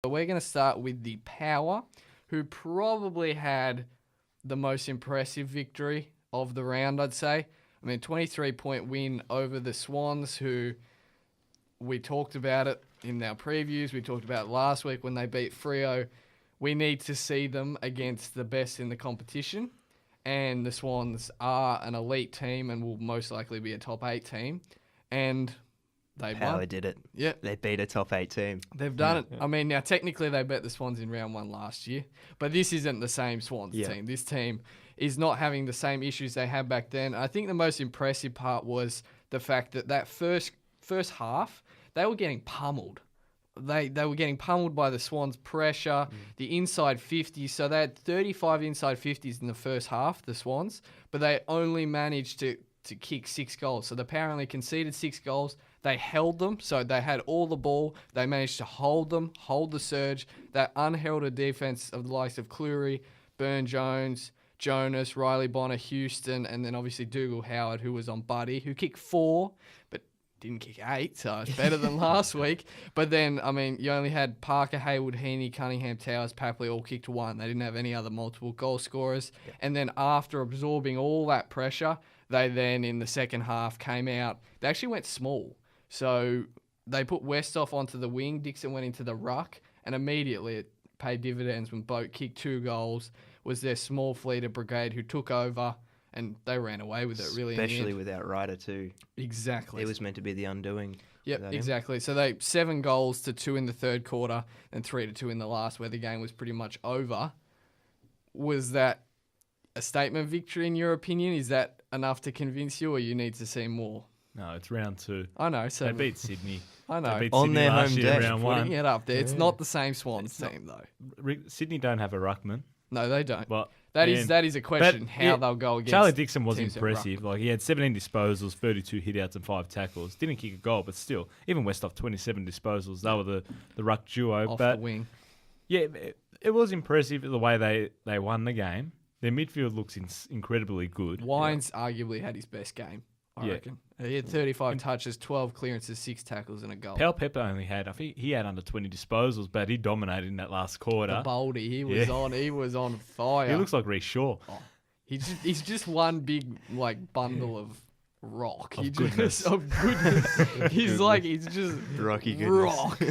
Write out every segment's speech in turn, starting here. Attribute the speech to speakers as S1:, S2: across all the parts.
S1: But we're going to start with the Power, who probably had the most impressive victory of the round, I'd say. I mean, 23-point win over the Swans, who we talked about it in our previews. We talked about it last week when they beat Freo. We need to see them against the best in the competition. And the Swans are an elite team and will most likely be a top 8 team. And they
S2: Power
S1: won.
S2: did it.
S1: Yeah.
S2: They beat a top 8 team.
S1: They've done it. I mean, now technically they bet the Swans in round 1 last year, but this isn't the same Swans team. This team is not having the same issues they had back then. I think the most impressive part was the fact that first half, they were getting pummeled. They were getting pummeled by the Swans' pressure, the inside 50s. So they had 35 inside 50s in the first half, the Swans, but they only managed to kick 6 goals. So they apparently conceded 6 goals. They held them, so they had all the ball. They managed to hold them, hold the surge. That unheralded defense of the likes of Cleary, Burn-Jones, Jonas, Riley Bonner, Houston, and then obviously Dougal Howard, who was on Buddy, who kicked 4, but didn't kick 8, so it's better than last week. But then, I mean, you only had Parker, Hayward, Heaney, Cunningham, Towers, Papley all kicked 1. They didn't have any other multiple goal scorers. Yeah. And then after absorbing all that pressure, they then, in the second half, came out. They actually went small. So they put Westhoff onto the wing. Dixon went into the ruck, and immediately it paid dividends when Boat kicked 2 goals. Was their small fleeter brigade who took over, and they ran away with it, really.
S2: Especially without Ryder, too.
S1: Exactly.
S2: It was meant to be the undoing.
S1: Yep, exactly. So they 7 goals to 2 in the third quarter and 3 to 2 in the last, where the game was pretty much over. Was that a statement victory in your opinion? Is that enough to convince you, or you need to see more?
S3: No, it's round 2.
S1: I know. So
S3: they beat Sydney.
S1: I know.
S3: They beat
S2: On
S3: Sydney
S2: their
S3: last
S2: home
S3: year,
S2: day.
S3: round 1.
S1: Putting it up there. It's not the same Swans team, though.
S3: Sydney don't have a ruckman.
S1: No, they don't.
S3: But
S1: that is a question, how they'll go against
S3: Charlie Dixon was
S1: teams that
S3: impressive.
S1: ruck.
S3: Like, he had 17 disposals, 32 hitouts and 5 tackles. Didn't kick a goal, but still. Even Westhoff, 27 disposals. They were the ruck duo.
S1: Off
S3: but
S1: the wing.
S3: Yeah, it was impressive the way they won the game. Their midfield looks incredibly good.
S1: Wines arguably had his best game, I reckon. He had 35 touches, 12 clearances, 6 tackles and a goal.
S3: Pal Pepper only had, I think he had under 20 disposals, but he dominated in that last quarter.
S1: The Baldy, he was on fire.
S3: He looks like Reece Shaw.
S1: Oh, he's just one big bundle of rock.
S3: Of goodness.
S1: He's like, he's just
S2: Rocky goodness.
S1: rock.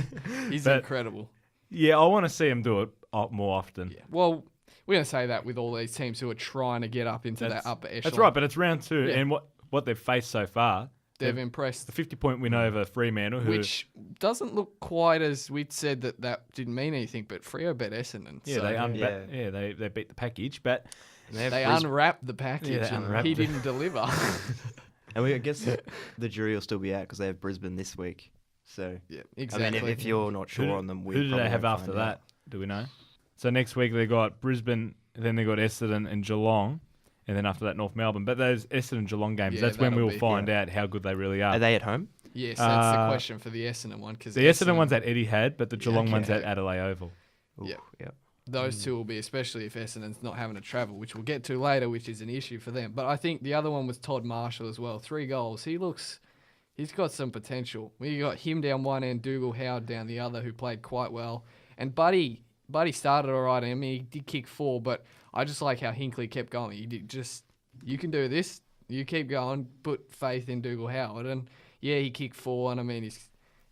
S1: He's incredible.
S3: Yeah, I want to see him do it more often.
S1: Yeah. Well, we're going to say that with all these teams who are trying to get up into that upper echelon.
S3: That's right, but it's round 2, and what they've faced so far,
S1: they've impressed.
S3: The 50-point win over Fremantle,
S1: which doesn't look quite as we'd said that didn't mean anything, but Freo bet Essendon.
S3: Yeah,
S1: so
S3: they beat the package, but
S1: they unwrapped the package and he didn't deliver.
S2: And I guess the jury will still be out because they have Brisbane this week. So
S1: yeah, exactly.
S2: I mean, if you're not sure on them,
S3: who do they have after that? Do we know? So next week they got Brisbane, then they got Essendon and Geelong, and then after that North Melbourne. But those Essendon and Geelong games, that's when we will find out how good they really are.
S2: Are they at home?
S1: Yes, that's the question for the Essendon one. Cause
S3: the Essendon one's at Etihad, but the Geelong one's at Adelaide Oval.
S1: Yep. Those two will be, especially if Essendon's not having to travel, which we'll get to later, which is an issue for them. But I think the other one was Todd Marshall as well. 3 goals. He's got some potential. We got him down one end, Dougal Howard down the other, who played quite well. And Buddy started all right. I mean, he did kick 4, but I just like how Hinkley kept going. You can do this. You keep going. Put faith in Dougal Howard. And yeah, he kicked 4, and I mean,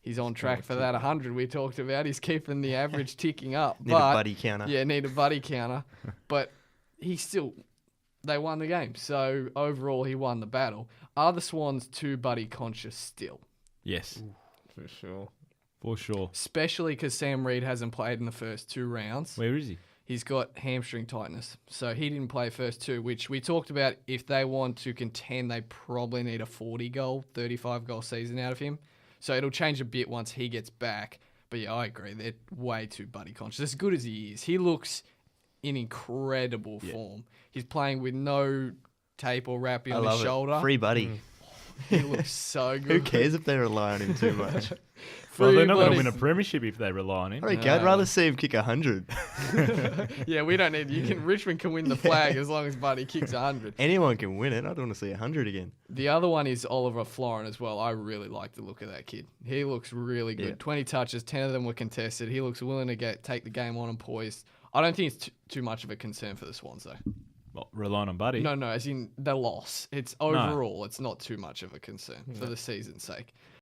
S1: he's on track for that 100 we talked about. He's keeping the average ticking up.
S2: Need a buddy counter.
S1: Yeah, need a buddy counter. But they won the game. So overall, he won the battle. Are the Swans too buddy conscious still?
S3: Yes.
S4: Ooh, for sure.
S3: For sure.
S1: Especially because Sam Reid hasn't played in the first 2 rounds.
S3: Where is he?
S1: He's got hamstring tightness. So he didn't play first 2, which we talked about. If they want to contend, they probably need a 40-goal, 35-goal season out of him. So it'll change a bit once he gets back. But yeah, I agree. They're way too buddy conscious. As good as he is, he looks in incredible form. He's playing with no tape or wrapping on his shoulder.
S2: Free buddy.
S1: He looks so good.
S2: Who cares if they rely on him too much?
S3: Well, they're not going to
S1: bloody-
S3: win a premiership if they rely on him.
S2: I think I'd rather see him kick 100.
S1: Yeah, we don't need. Richmond can win the flag as long as Buddy kicks 100.
S2: Anyone can win it. I don't want to see 100 again.
S1: The other one is Oliver Florin as well. I really like the look of that kid. He looks really good.
S2: Yeah.
S1: 20 touches, 10 of them were contested. He looks willing to take the game on and poised. I don't think it's too much of a concern for the Swans though.
S3: Well, relying on Buddy.
S1: No, as in the loss. It's overall, it's not too much of a concern for the season's sake.